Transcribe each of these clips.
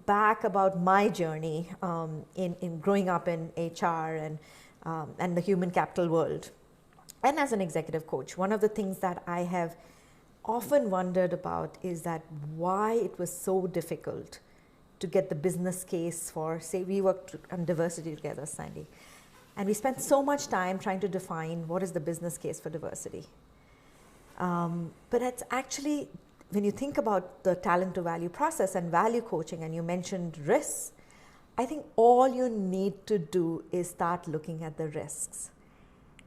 back about my journey in growing up in HR and the human capital world, and as an executive coach, one of the things that I have often wondered about is that why it was so difficult to get the business case for, say, we worked on diversity together, Sandy, and we spent so much time trying to define what is the business case for diversity. But it's actually, when you think about the talent to value process and value coaching, and you mentioned risks, I think all you need to do is start looking at the risks.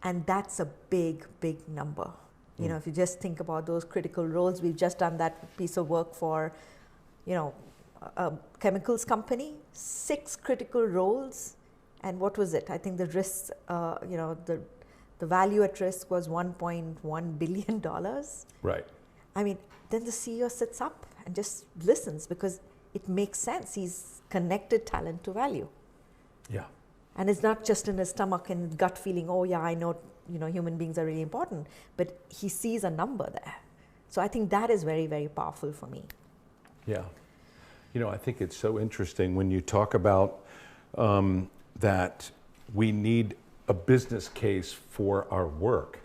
And that's a big, big number. You know, if you just think about those critical roles, we've just done that piece of work for, you know, a chemicals company, 6 critical roles. And what was it? I think the risks, you know, the value at risk was $1.1 billion. Right. I mean, then the CEO sits up and just listens because it makes sense. He's connected talent to value. Yeah. And it's not just in his stomach and gut feeling, oh yeah, I know, you know, human beings are really important, but he sees a number there. So I think that is very, very powerful for me. Yeah. You know, I think it's so interesting when you talk about that we need a business case for our work,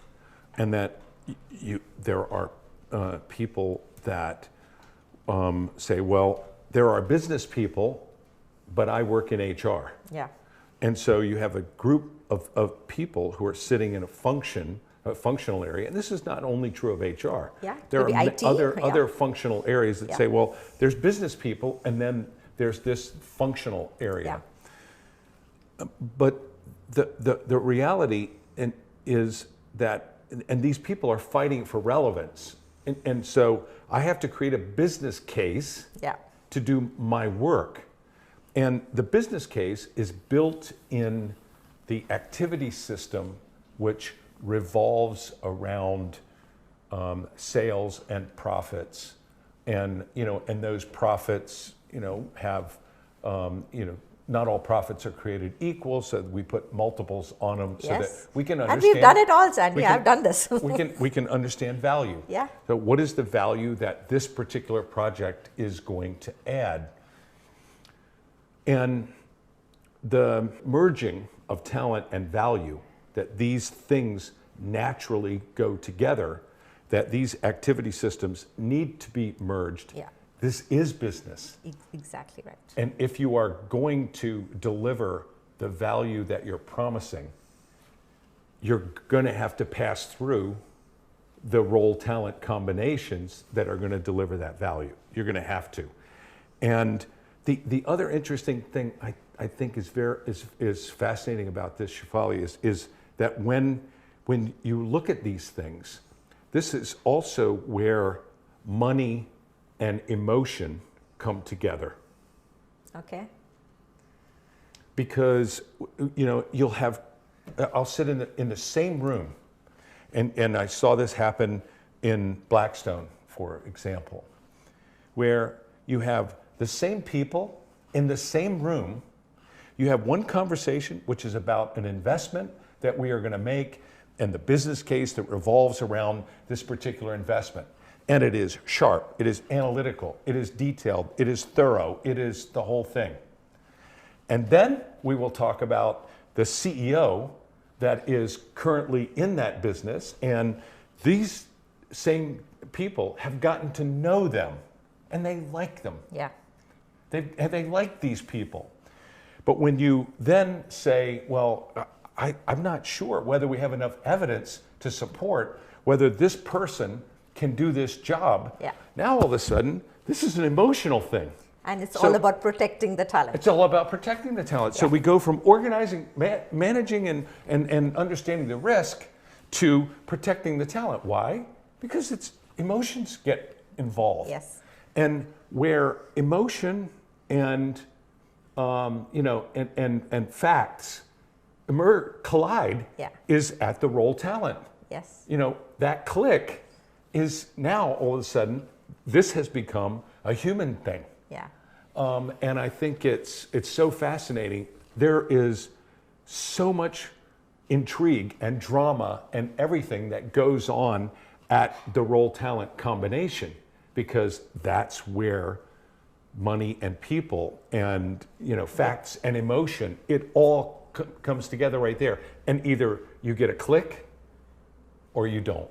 and that there are people that say, well, there are business people, but I work in HR. Yeah. And so you have a group of people who are sitting in a functional area, and this is not only true of HR. Yeah, there are IT, other functional areas that say, well, there's business people, and then there's this functional area. Yeah. But the reality is that, and these people are fighting for relevance, and so I have to create a business case to do my work. And the business case is built in the activity system, which revolves around sales and profits, and and those profits, have, not all profits are created equal, so we put multiples on them so that we can understand. And we've done it all, Sandy. I've done this. we can understand value. Yeah. So what is the value that this particular project is going to add? And the merging of talent and value, that these things naturally go together, that these activity systems need to be merged. Yeah. This is business. Exactly right. And if you are going to deliver the value that you're promising, you're going to have to pass through the role talent combinations that are going to deliver that value. You're going to have to. And the other interesting thing I think is fascinating about this, Shefali, is that when you look at these things, this is also where money and emotion come together. Okay. Because you'll have, I'll sit in the same room, and I saw this happen in Blackstone, for example, where you have the same people in the same room. You have one conversation, which is about an investment that we are going to make and the business case that revolves around this particular investment. And it is sharp, it is analytical, it is detailed, it is thorough, it is the whole thing. And then we will talk about the CEO that is currently in that business, and these same people have gotten to know them, and they like them. Yeah. They like these people. But when you then say, well, I'm not sure whether we have enough evidence to support whether this person can do this job. Yeah. Now all of a sudden, this is an emotional thing. And it's all about protecting the talent. It's all about protecting the talent. Yeah. So we go from organizing, managing and understanding the risk to protecting the talent. Why? Because emotions get involved. Yes. And where emotion and and facts collide is at the role talent. Yes. That click is now all of a sudden, this has become a human thing. Yeah. And I think it's so fascinating. There is so much intrigue and drama and everything that goes on at the role talent combination, because that's where money and people and facts and emotion, it all comes together right there. And either you get a click or you don't.